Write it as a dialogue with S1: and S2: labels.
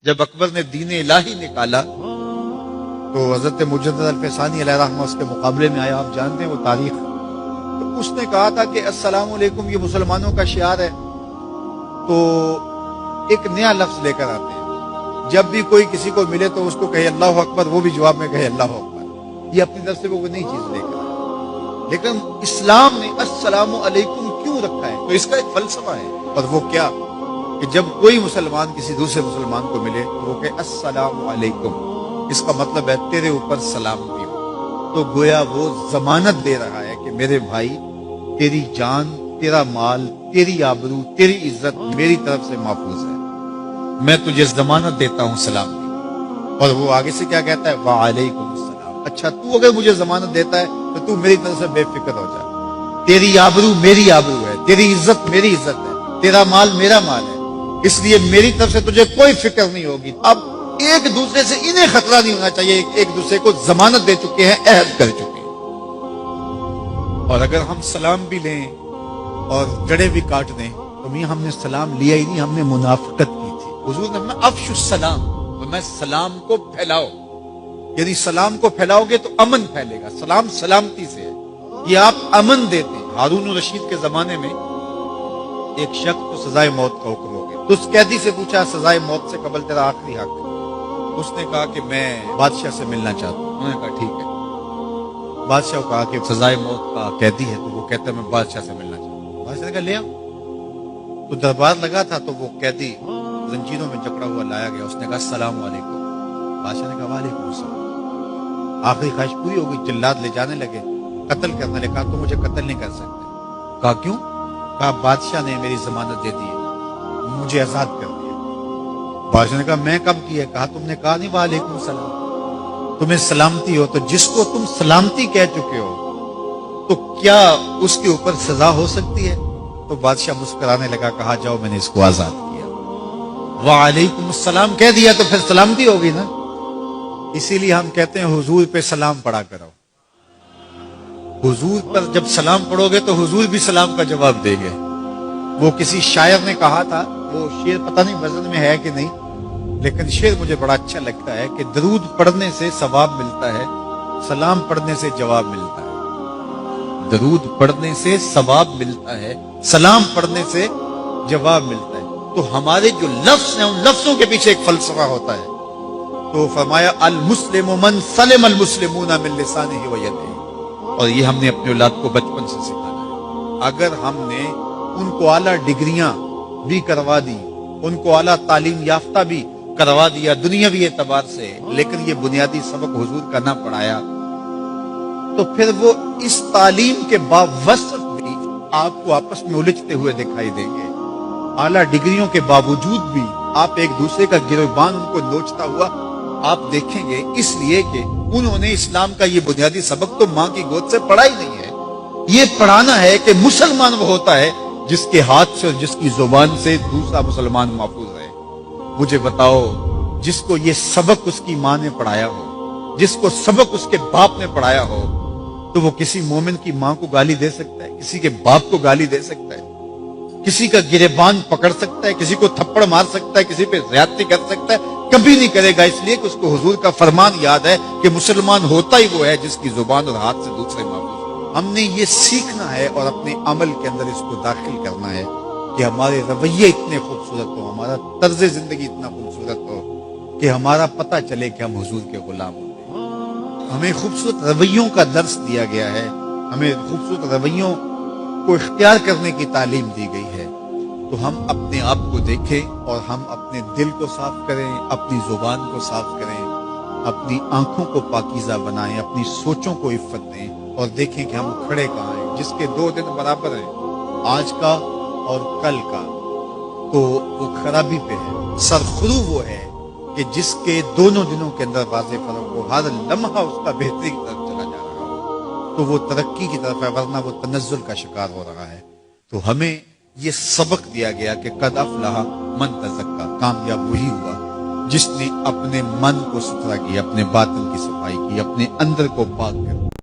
S1: جب اکبر نے دین الہی نکالا تو حضرت مجدد الفسانی علیہ رحمہ اس کے مقابلے میں آیا. آپ جانتے ہیں وہ تاریخ. تو اس نے کہا تھا کہ السلام علیکم یہ مسلمانوں کا شعار ہے، تو ایک نیا لفظ لے کر آتے ہیں. جب بھی کوئی کسی کو ملے تو اس کو کہے اللہ اکبر، وہ بھی جواب میں کہے اللہ اکبر. یہ اپنی طرف سے وہ نئی چیز لے کر آئے. لیکن اسلام نے السلام علیکم کیوں رکھا ہے؟ تو اس کا ایک فلسفہ ہے، اور وہ کیا کہ جب کوئی مسلمان کسی دوسرے مسلمان کو ملے تو وہ کہے السلام علیکم. اس کا مطلب ہے تیرے اوپر سلامتی ہو. تو گویا وہ ضمانت دے رہا ہے کہ میرے بھائی، تیری جان، تیرا مال، تیری آبرو، تیری عزت میری طرف سے محفوظ ہے. میں تجھے ضمانت دیتا ہوں سلام کی. اور وہ آگے سے کیا کہتا ہے؟ وعلیکم السلام. اچھا تو اگر مجھے ضمانت دیتا ہے تو تو میری طرف سے بے فکر ہو جا. تیری آبرو میری آبرو ہے، تیری عزت میری عزت ہے، تیرا مال میرا مال ہے، اس لیے میری طرف سے تجھے کوئی فکر نہیں ہوگی. اب ایک دوسرے سے انہیں خطرہ نہیں ہونا چاہیے، ایک دوسرے کو ضمانت دے چکے ہیں، عہد کر چکے ہیں. اور اگر ہم سلام بھی لیں اور جڑے بھی کاٹ دیں تو ہم نے سلام لیا ہی نہیں، ہم نے منافقت کی تھی. حضور نے فرمایا افش السلام، میں سلام کو پھیلاؤ. یعنی سلام کو پھیلاؤ گے تو امن پھیلے گا. سلام سلامتی سے ہے، یہ آپ امن دیتے ہیں. ہارون الرشید کے زمانے میں ایک شخص کو سزائے موت کا حکم ہو گیا. تو اس قیدی سے پوچھا سزائے موت سے قبل تیرا آخری حق ہے؟ اس نے کہا کہ میں بادشاہ سے ملنا چاہتا ہوں. انہوں نے کہا ٹھیک ہے. بادشاہ کو کہا کہ سزائے موت کا قیدی ہے، تو وہ کہتا ہے میں بادشاہ سے ملنا چاہتا ہوں. بادشاہ نے کہا لے آؤ. تو دربار لگا تھا تو وہ قیدی زنجیروں میں جکڑا ہوا لایا گیا. اس نے کہا السلام علیکم. بادشاہ نے کہا وعلیکم السلام. آخری خواہش پوری ہو گئی. جلاد لے جانے لگے، قتل کرنے لگے. کہا تو مجھے قتل نہیں کر سکتے. کہا کیوں؟ کہا بادشاہ نے میری ضمانت دے دی ہے، مجھے آزاد کر دیا. بادشاہ نے کہا میں کب کیا؟ کہا تم نے کہا نہیں وعلیکم السلام، تمہیں سلامتی ہو. تو جس کو تم سلامتی کہہ چکے ہو تو کیا اس کے اوپر سزا ہو سکتی ہے؟ تو بادشاہ مسکرانے لگا. کہا جاؤ میں نے اس کو آزاد کیا. وعلیکم السلام کہہ دیا تو پھر سلامتی ہوگی نا. اسی لیے ہم کہتے ہیں حضور پہ سلام پڑھا کرو. حضور پر جب سلام پڑھو گے تو حضور بھی سلام کا جواب دیں گے. وہ کسی شاعر نے کہا تھا، وہ شعر پتہ نہیں وزن میں ہے کہ نہیں، لیکن شعر مجھے بڑا اچھا لگتا ہے کہ درود پڑھنے سے ثواب ملتا ہے، سلام پڑھنے سے جواب ملتا ہے. درود پڑھنے سے ثواب ملتا ہے، سلام پڑھنے سے جواب ملتا ہے. تو ہمارے جو لفظ ہیں ان لفظوں کے پیچھے ایک فلسفہ ہوتا ہے. تو فرمایا المسلم من سلم المسلمون من لسانہ و یدہ. اور یہ ہم نے اپنے اولاد کو بچپن سے سکھانا ہے. اگر ہم نے ان کو اعلیٰ ڈگریاں بھی کروا دی، ان کو اعلیٰ تعلیم یافتہ بھی کروا دیا دنیاوی اعتبار سے، لیکن یہ بنیادی سبق حضور کا نہ پڑھایا، تو پھر وہ اس تعلیم کے باوصف بھی آپ کو آپس میں الجھتے ہوئے دکھائی دیں گے. اعلیٰ ڈگریوں کے باوجود بھی آپ ایک دوسرے کا گریبان ان کو نوچتا ہوا آپ دیکھیں گے، اس لیے کہ انہوں نے اسلام کا یہ بنیادی سبق تو ماں کی گود سے پڑھا ہی نہیں ہے. یہ پڑھانا ہے کہ مسلمان وہ ہوتا ہے جس کے ہاتھ سے اور جس کی زبان سے دوسرا مسلمان محفوظ رہے. مجھے بتاؤ، جس کو یہ سبق اس کی ماں نے پڑھایا ہو، جس کو سبق اس کے باپ نے پڑھایا ہو، تو وہ کسی مومن کی ماں کو گالی دے سکتا ہے، کسی کے باپ کو گالی دے سکتا ہے، کسی کا گریبان پکڑ سکتا ہے، کسی کو تھپڑ مار سکتا ہے، کسی پہ زیادتی کر سکتا ہے؟ کبھی نہیں کرے گا. اس لیے کہ اس کو حضور کا فرمان یاد ہے کہ مسلمان ہوتا ہی وہ ہے جس کی زبان اور ہاتھ سے دوسرے محفوظ. ہم نے یہ سیکھنا ہے اور اپنے عمل کے اندر اس کو داخل کرنا ہے کہ ہمارے رویے اتنے خوبصورت ہو، ہمارا طرز زندگی اتنا خوبصورت ہو کہ ہمارا پتہ چلے کہ ہم حضور کے غلام ہوتے ہیں. ہمیں خوبصورت رویوں کا درس دیا گیا ہے، ہمیں خوبصورت رویوں کو اختیار کرنے کی تعلیم دی گئی ہے. تو ہم اپنے آپ کو دیکھیں اور ہم اپنے دل کو صاف کریں، اپنی زبان کو صاف کریں، اپنی آنکھوں کو پاکیزہ بنائیں، اپنی سوچوں کو عفت دیں اور دیکھیں کہ ہم کھڑے کہاں ہیں. جس کے 2 دن برابر ہیں، آج کا اور کل کا، تو وہ خرابی پہ ہے. سرخرو وہ ہے کہ جس کے دونوں دنوں کے اندر واضح فرق ہو، ہر لمحہ اس کا بہتری کی طرف چلا جا رہا ہو، تو وہ ترقی کی طرف ہے، ورنہ وہ تنزل کا شکار ہو رہا ہے. تو ہمیں یہ سبق دیا گیا کہ قد افلح من تزکا. کامیاب وہی ہوا جس نے اپنے من کو ستھرا کیا، اپنے باطن کی صفائی کی، اپنے اندر کو پاک کر